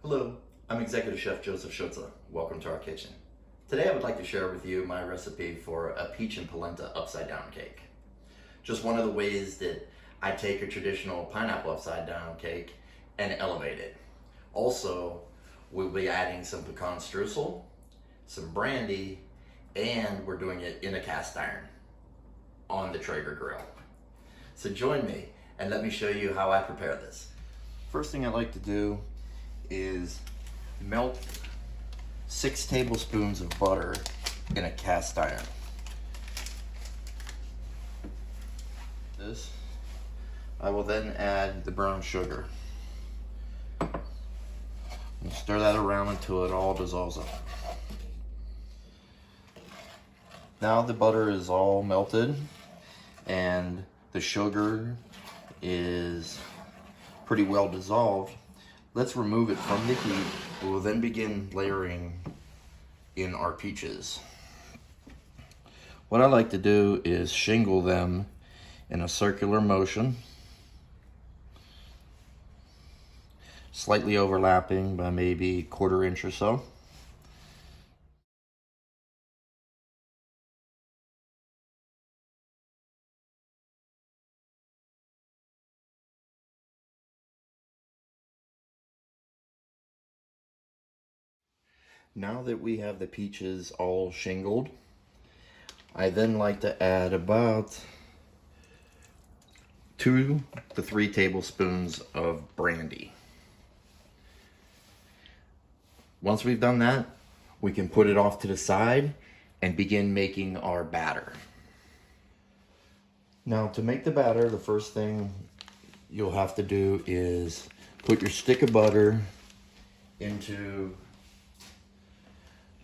Hello, I'm Executive Chef Joseph Schutze. Welcome to our kitchen. Today I would like to share with you my recipe for a peach and polenta upside down cake. Just one of the ways that I take a traditional pineapple upside down cake and elevate it. Also, we'll be adding some pecan streusel, some brandy, and we're doing it in a cast iron on the Traeger grill. So join me and let me show you how I prepare this. First thing I like to do is melt 6 tablespoons of butter in a cast iron. This, I will then add the brown sugar. And stir that around until it all dissolves up. Now the butter is all melted and the sugar is pretty well dissolved. Let's remove it from the heat. We will then begin layering in our peaches. What I like to do is shingle them in a circular motion, slightly overlapping by maybe 1/4 inch or so. Now that we have the peaches all shingled, I then like to add about 2 to 3 tablespoons of brandy. Once we've done that, we can put it off to the side and begin making our batter. Now to make the batter, the first thing you'll have to do is put your stick of butter into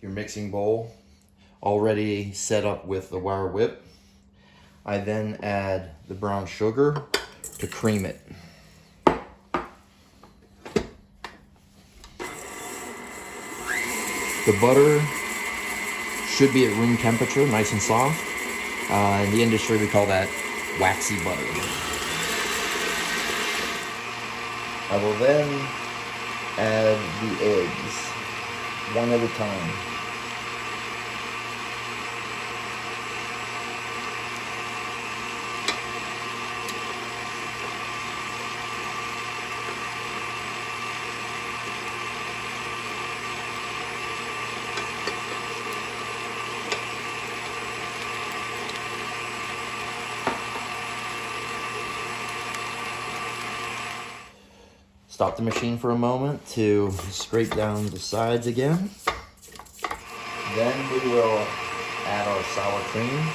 your mixing bowl, already set up with the wire whip. I then add the brown sugar to cream it. The butter should be at room temperature, nice and soft. In the industry, we call that waxy butter. I will then add the eggs, one at a time. Stop the machine for a moment to scrape down the sides again. Then we will add our sour cream.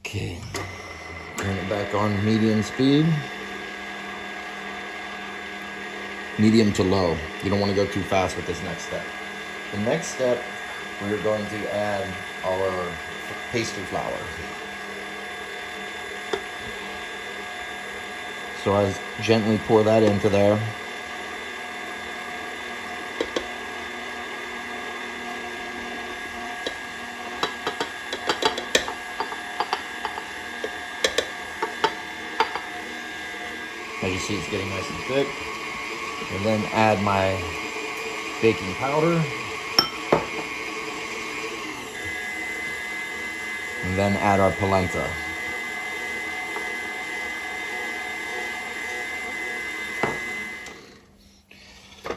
Okay. Turn it back on medium speed. Medium to low. You don't want to go too fast with this next step. The next step, we're going to add our pastry flour. So I gently pour that into there. As you see, it's getting nice and thick. And then add my baking powder. And then add our polenta.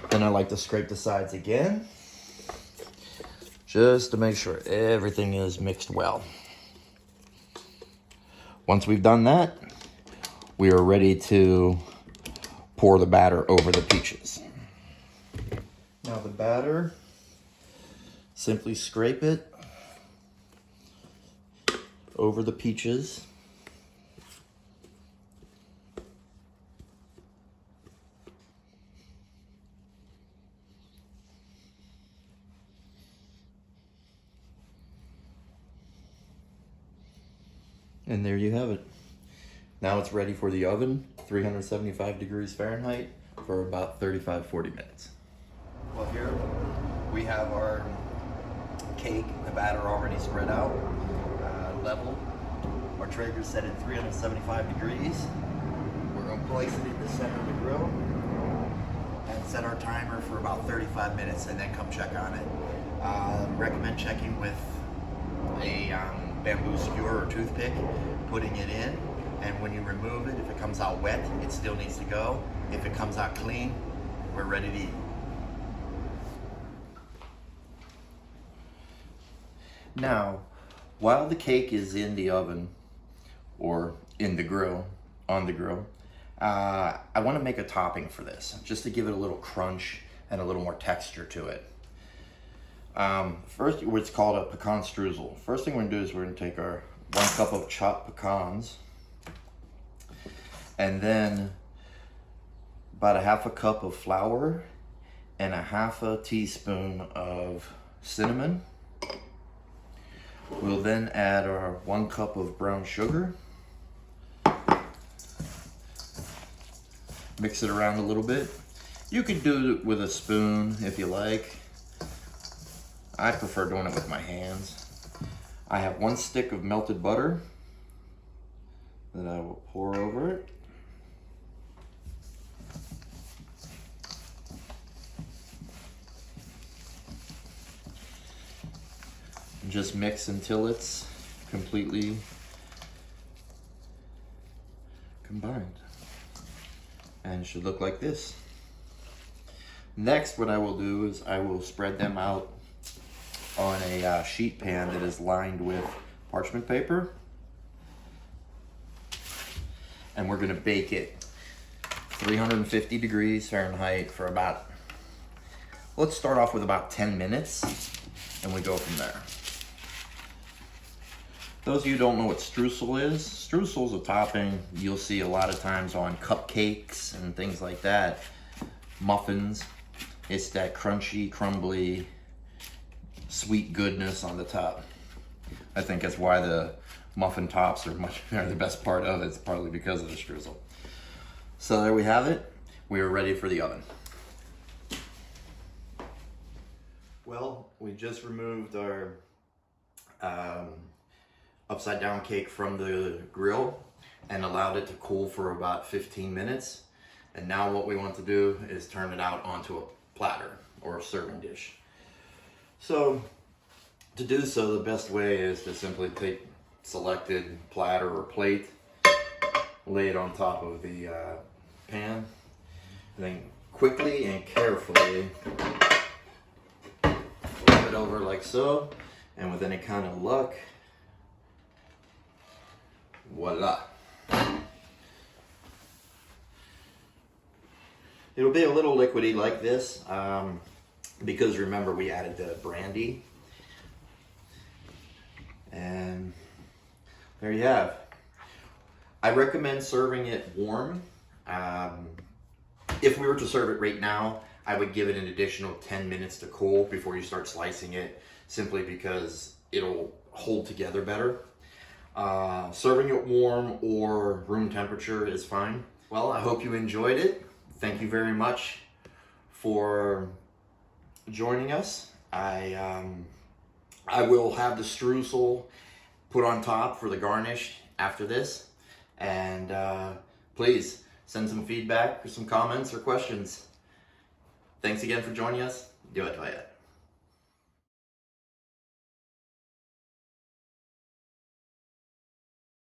Then I like to scrape the sides again, just to make sure everything is mixed well. Once we've done that, we are ready to pour the batter over the peaches. Now the batter, simply scrape it over the peaches. And there you have it. Now it's ready for the oven, 375 degrees Fahrenheit, for about 35-40 minutes. Well, here we have our cake, the batter already spread out, level. Our Traeger's set at 375 degrees. We're going to place it in the center of the grill and set our timer for about 35 minutes and then come check on it. Recommend checking with a bamboo skewer or toothpick, putting it in, and when you remove it, if it comes out wet, it still needs to go. If it comes out clean, we're ready to eat. Now, while the cake is in the oven or in the grill, on the grill, I want to make a topping for this, just to give it a little crunch and a little more texture to it. First, what's called a pecan streusel. First thing we're going to do is we're going to take our 1 cup of chopped pecans, and then about 1/2 cup of flour and 1/2 teaspoon of cinnamon. We'll then add our 1 cup of brown sugar. Mix it around a little bit. You could do it with a spoon if you like. I prefer doing it with my hands. I have 1 stick of melted butter that I will pour over it. And just mix until it's completely combined. And it should look like this. Next, what I will do is I will spread them out on a sheet pan that is lined with parchment paper. And we're gonna bake it 350 degrees Fahrenheit for about, let's start off with about 10 minutes and we go from there. Those of you who don't know what streusel is, streusel is a topping you'll see a lot of times on cupcakes and things like that, muffins. It's that crunchy, crumbly, sweet goodness on the top. I think that's why the muffin tops are the best part of it. It's partly because of the streusel. So there we have it. We are ready for the oven. Well, we just removed our upside down cake from the grill and allowed it to cool for about 15 minutes. And now what we want to do is turn it out onto a platter or a serving dish. So to do so, the best way is to simply take selected platter or plate, lay it on top of the pan, and then quickly and carefully flip it over like so, and with any kind of luck, voila. It'll be a little liquidy like this because remember we added the brandy. And there you have. I recommend serving it warm. If we were to serve it right now, I would give it an additional 10 minutes to cool before you start slicing it, simply because it'll hold together better. Serving it warm or room temperature is fine. Well, I hope you enjoyed it. Thank you very much for joining us. I will have the streusel put on top for the garnish after this. And please send some feedback or some comments or questions. Thanks again for joining us. Do it.